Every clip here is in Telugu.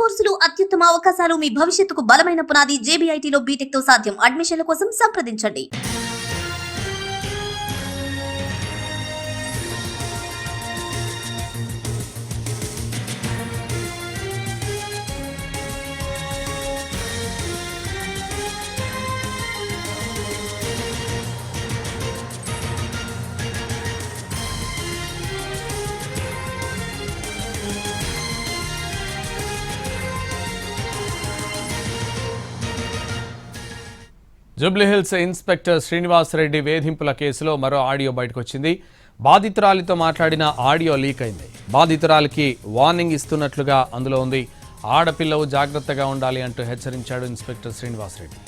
కోర్సులు అత్యుత్తమ అవకాశాలు మీ భవిష్యత్తుకు బలమైన పునాది JBITలో బీటెక్ తో సాధ్యం. అడ్మిషన్ల కోసం సంప్రదించండి. జూబ్లీహిల్స్ ఇన్స్పెక్టర్ శ్రీనివాసరెడ్డి వేధింపుల కేసులో మరో ఆడియో బయటకొచ్చింది. బాధితురాలితో మాట్లాడిన ఆడియో లీక్ అయింది. బాధితురాలికి వార్నింగ్ ఇస్తున్నట్లుగా అందులో ఉంది. ఆడపిల్లవు జాగ్రత్తగా ఉండాలి అంటూ హెచ్చరించాడు ఇన్స్పెక్టర్ శ్రీనివాసరెడ్డి.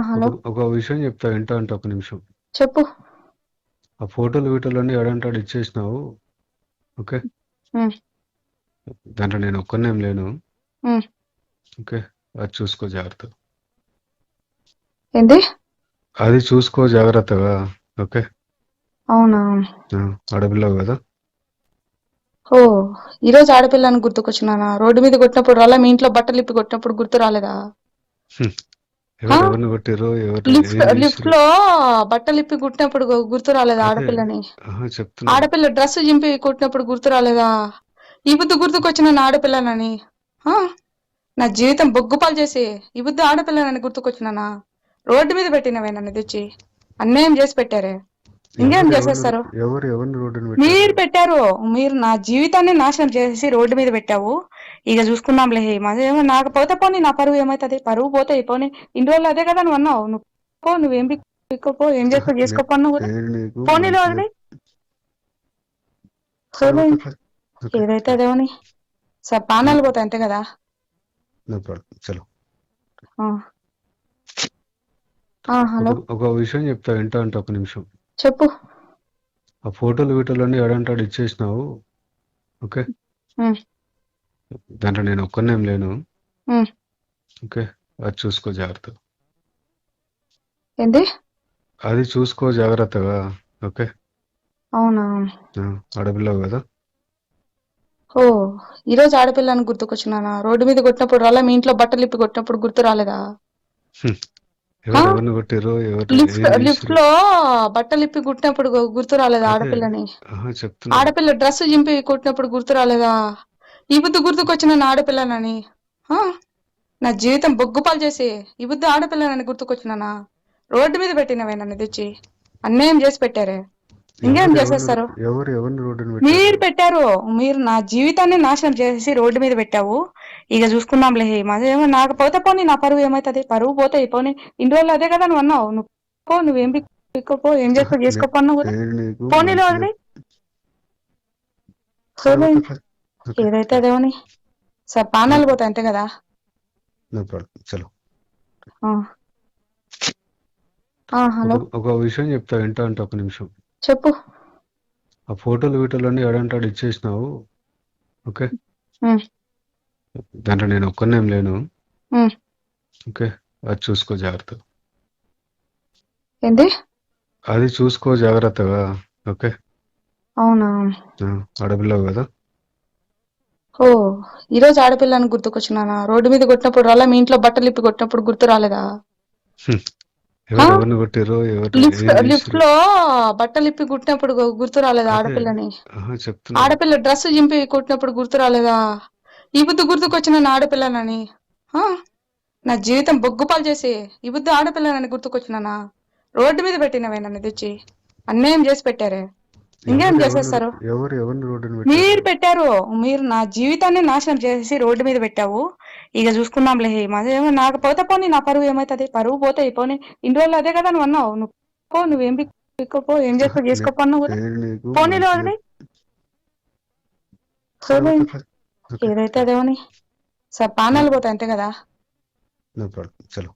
హలో ఒక విషయం చెప్తా వింటా అంటే ఒక నిమిషం. చెప్పు. ఆ ఫోటోలు వీటోలన్నీ ఎడంటాడు ఇచ్చేసినావు. ఓకే, దాంట్లో నేను ఒక్కనేం లేను. ఓకే, అది చూసుకో జాగ్రత్త. ఏంటి? అది చూసుకో జాగ్రత్తగా. ఓకే, అవునా? ఆడపిల్లవు కదా. ఓ, ఈరోజు ఆడపిల్లని గుర్తుకొచ్చినానా? రోడ్డు మీద కొట్టినప్పుడు రాలే, మీ ఇంట్లో బట్టలు ఇప్పి కొట్టినప్పుడు గుర్తు రాలేదా? ఎవరిని కొట్టిరో లిఫ్ట్ లో బట్టలు ఇప్పి కుట్టినప్పుడు గుర్తు రాలేదా ఆడపిల్లని? చెప్తున్నా. ఆడపిల్ల డ్రెస్ చింపి కుట్టినప్పుడు గుర్తు రాలేదా? ఈ బుద్ధి గుర్తుకొచ్చిన ఆడపిల్లనని నా జీవితం బొగ్గుపాలు చేసి ఈ బుద్ధి ఆడపిల్లనని గుర్తుకొచ్చినానా? రోడ్డు మీద పెట్టినవే నన్ను తెచ్చి అన్యాయం చేసి పెట్టారే. ఇంకేం చేసేస్తారు? మీరు పెట్టారు. మీరు నా జీవితాన్ని నాశనం చేసి రోడ్డు మీద పెట్టావు. ఇక చూసుకున్నాంలే. ఏమో నాకు పోతే పోనీ, నా పరువు ఏమైతుంది? పరువు పోతే పోనీ. ఇన్ని రోజులు అదే కదా నువ్వు అన్నావు. నువ్వు పో, నువ్వేం పిక్కోపో, ఏం చేసుకోపన్నావు కదా. పోనీలో వదిలే, ఏదైతే అదేమని సార్ పానాలు పోతాయి అంతే కదా. హలో, ఒక విషయం చెప్తా వింటా అంటే ఒక నిమిషం. చెప్పు. ఆ ఫోటోలు వీటోలన్నీ ఎడంటాడు ఇచ్చేసినావు. ఓకే, దాంట్లో నేను ఒక్కనేం లేను. ఓకే, అది చూసుకో జాగ్రత్త. ఏంటి? అది చూసుకో జాగ్రత్తగా. ఓకే, అవునా? ఆడపిల్లవు కదా. ఓ, ఈరోజు ఆడపిల్లని గుర్తుకొచ్చినానా? రోడ్డు మీద కొట్టినప్పుడు రాలే, మీ ఇంట్లో బట్టలు ఇప్పి కొట్టినప్పుడు గుర్తు రాలేదా? ఎవరిని కొట్టిరో లిఫ్ట్ లో బట్టలు ఇప్పి కుట్టినప్పుడు గుర్తు రాలేదా ఆడపిల్లని? చెప్తున్నా. ఆడపిల్ల డ్రెస్ చింపి కుట్టినప్పుడు గుర్తు రాలేదా? ఈ బుద్ధి గుర్తుకొచ్చిన ఆడపిల్లనని నా జీవితం బొగ్గుపాలు చేసి ఈ బుద్ధి ఆడపిల్లనని గుర్తుకొచ్చినానా? రోడ్డు మీద పెట్టినవే నన్ను తెచ్చి అన్యాయం చేసి పెట్టారే. ఇంకేం చేసేస్తారు? మీరు పెట్టారు. మీరు నా జీవితాన్ని నాశనం చేసి రోడ్డు మీద పెట్టావు. ఇక చూసుకున్నాంలే. ఏమో నాకు పోతే పోనీ, నా పరువు ఏమైతుంది? పరువు పోతే పోనీ. ఇన్ని రోజులు అదే కదా నువ్వు అన్నావు. నువ్వు పో, నువ్వేం పిక్కోపో, ఏం చేసుకోపన్నావు కదా. పోనీలో వదిలే, ఏదైతే అదేమని సార్ పానాలు పోతాయి అంతే కదా. హలో, ఒక విషయం చెప్తా వింటా అంటే ఒక నిమిషం. చెప్పు. ఆ ఫోటోలు వీటోలన్నీ ఎడంటాడు ఇచ్చేసినావు. ఓకే, దాంట్లో నేను ఒక్కనేం లేను. ఓకే, అది చూసుకో జాగ్రత్త. ఏంటి? అది చూసుకో జాగ్రత్తగా. ఓకే, అవునా? ఆడపిల్లవు కదా. ఓ, ఈరోజు ఆడపిల్లని గుర్తుకొచ్చినానా? రోడ్డు మీద కొట్టినప్పుడు రాలే, మీ ఇంట్లో బట్టలు ఇప్పి కొట్టినప్పుడు గుర్తు రాలేదా? ఎవరిని కొట్టిరో లిఫ్ట్ లో బట్టలు ఇప్పి కుట్టినప్పుడు గుర్తు రాలేదా ఆడపిల్లని? చెప్తున్నా. ఆడపిల్ల డ్రెస్ చింపి కుట్టినప్పుడు గుర్తు రాలేదా? ఈ బుద్ధి గుర్తుకొచ్చిన ఆడపిల్లనని నా జీవితం బొగ్గుపాలు చేసి ఈ బుద్ధి ఆడపిల్లనని గుర్తుకొచ్చినానా? రోడ్డు మీద పెట్టినవే నన్ను తెచ్చి అన్యాయం చేసి పెట్టారే. ఇంకేం చేసేస్తారు? మీరు పెట్టారు. మీరు నా జీవితాన్ని నాశనం చేసి రోడ్డు మీద పెట్టావు. ఇక చూసుకున్నాంలే. ఏమో నాకు పోతే పోనీ, నా పరువు ఏమైతుంది? పరువు పోతే పోనీ. ఇన్ని రోజులు అదే కదా నువ్వు అన్నావు. నువ్వు పో, నువ్వేం పిక్కోపో, ఏం చేసుకోపన్నావు కదా. పోనీలో వదిలే, ఏదైతే అదేమని సార్ పానాలు పోతాయి అంతే కదా. చలో.